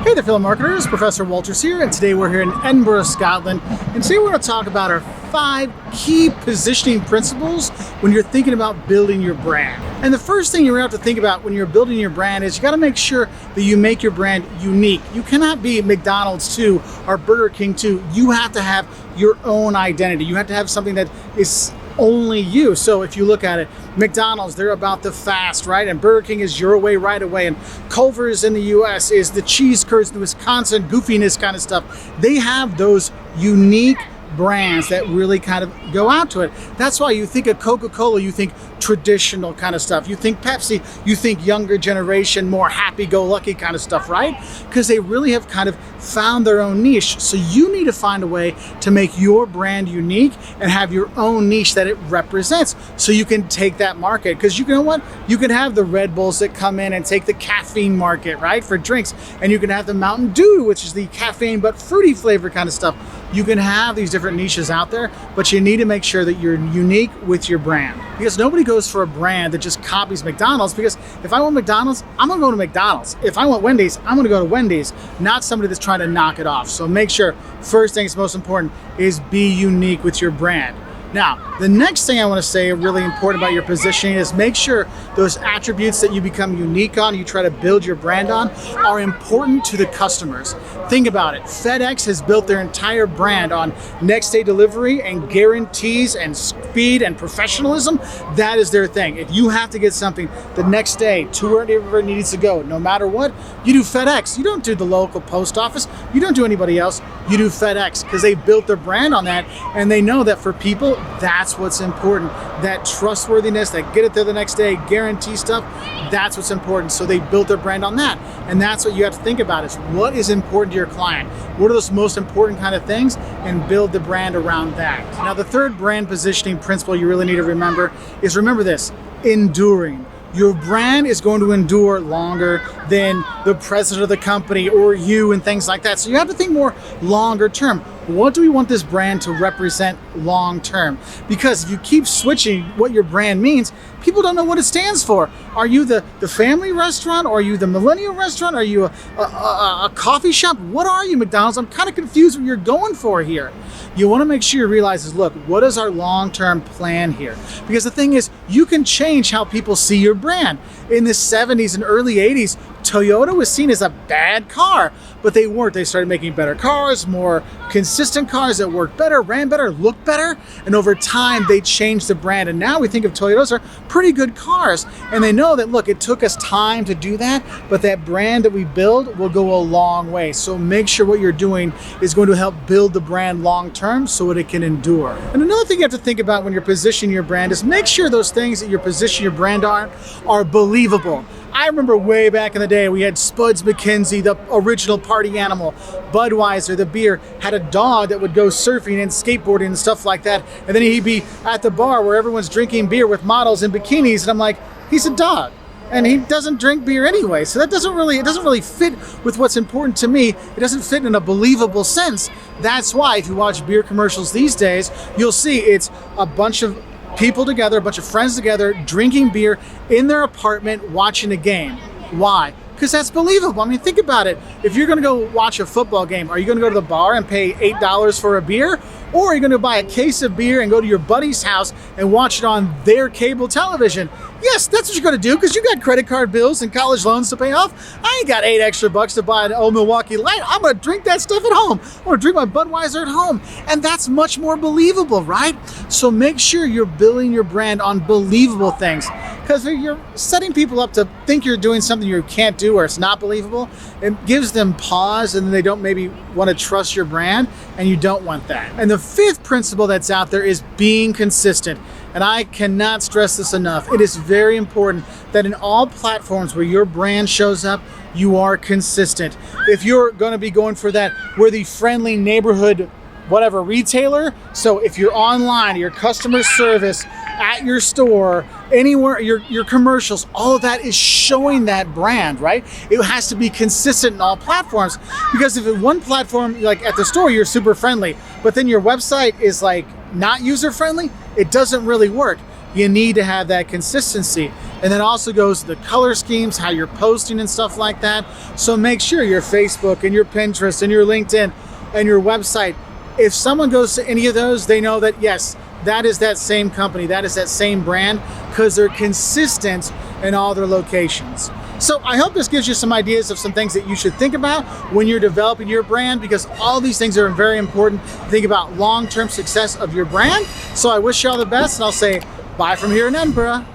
Hey there, fellow marketers, Professor Wolters here, and today we're here in Edinburgh, Scotland, and today we're going to talk about our 5 key positioning principles when you're thinking about building your brand. And the first thing you're going to have to think about when you're building your brand is you got to make sure that you make your brand unique. You cannot be McDonald's too or Burger King too. You have to have your own identity. You have to have something that is only you. So if you look at it, McDonald's, they're about the fast, right? And Burger King is your way, right away. And Culver's in the US is the cheese curds, the Wisconsin goofiness kind of stuff. They have those unique brands that really kind of go out to it. That's why you think of Coca-Cola, you think traditional kind of stuff. You think Pepsi, you think younger generation, more happy-go-lucky kind of stuff, right? Because they really have kind of found their own niche. So you need to find a way to make your brand unique and have your own niche that it represents so you can take that market. Because you know what? You can have the Red Bulls that come in and take the caffeine market, right, for drinks. And you can have the Mountain Dew, which is the caffeine but fruity flavor kind of stuff. You can have these different niches out there, but you need to make sure that you're unique with your brand. Because nobody goes for a brand that just copies McDonald's, because if I want McDonald's, I'm gonna go to McDonald's. If I want Wendy's, I'm gonna go to Wendy's, not somebody that's trying to knock it off. So make sure, first thing that's most important is be unique with your brand. Now, the next thing I want to say really important about your positioning is make sure those attributes that you become unique on, you try to build your brand on, are important to the customers. Think about it. FedEx has built their entire brand on next day delivery and guarantees and speed and professionalism. That is their thing. If you have to get something the next day to wherever it needs to go, no matter what, you do FedEx. You don't do the local post office. You don't do anybody else. You do FedEx because they built their brand on that, and they know that for people, that's what's important. That trustworthiness, that get it there the next day, guarantee stuff, that's what's important. So they built their brand on that. And that's what you have to think about is what is important to your client? What are those most important kind of things? And build the brand around that. Now, the third brand positioning principle you really need to remember is this, enduring. Your brand is going to endure longer than the president of the company or you and things like that. So you have to think more longer term. What do we want this brand to represent long term? Because if you keep switching what your brand means, people don't know what it stands for. Are you the family restaurant? Or are you the millennial restaurant? Are you a coffee shop? What are you, McDonald's? I'm kind of confused what you're going for here. You want to make sure you realize is, look, what is our long-term plan here? Because the thing is, you can change how people see your brand. In the 70s and early 80s, Toyota was seen as a bad car, but they weren't. They started making better cars, more consistent cars that worked better, ran better, looked better, and over time they changed the brand. And now we think of Toyotas are pretty good cars, and they know that, look, it took us time to do that, but that brand that we build will go a long way. So make sure what you're doing is going to help build the brand long term so that it can endure. And another thing you have to think about when you're positioning your brand is make sure those things that you're positioning your brand on are believable. I remember way back in the day, we had Spuds McKenzie, the original party animal. Budweiser, the beer, had a dog that would go surfing and skateboarding and stuff like that. And then he'd be at the bar where everyone's drinking beer with models in bikinis. And I'm like, he's a dog. And he doesn't drink beer anyway. So that doesn't really fit with what's important to me. It doesn't fit in a believable sense. That's why if you watch beer commercials these days, you'll see it's a bunch of people together, a bunch of friends together, drinking beer in their apartment, watching a game. Why? Because that's believable. I mean, think about it. If you're going to go watch a football game, are you going to go to the bar and pay $8 for a beer? Or are you going to buy a case of beer and go to your buddy's house and watch it on their cable television? Yes, that's what you're going to do because you got credit card bills and college loans to pay off. I ain't got $8 extra to buy an old Milwaukee Light. I'm going to drink that stuff at home. I'm going to drink my Budweiser at home. And that's much more believable, right? So make sure you're building your brand on believable things. Because if you're setting people up to think you're doing something you can't do or it's not believable, it gives them pause and then they don't maybe want to trust your brand, and you don't want that. And the fifth principle that's out there is being consistent. And I cannot stress this enough. It is very important that in all platforms where your brand shows up, you are consistent. If you're going to be going for that, we're the friendly neighborhood whatever retailer. So if you're online, your customer service, at your store, anywhere, your commercials, all of that is showing that brand, right? It has to be consistent in all platforms, because if in one platform, like at the store, you're super friendly, but then your website is like not user friendly, it doesn't really work. You need to have that consistency. And then also goes the color schemes, how you're posting and stuff like that. So make sure your Facebook and your Pinterest and your LinkedIn and your website, if someone goes to any of those, they know that yes, that is that same company, that is that same brand, because they're consistent in all their locations. So I hope this gives you some ideas of some things that you should think about when you're developing your brand, because all these things are very important to think about long-term success of your brand. So I wish you all the best, and I'll say bye from here in Edinburgh.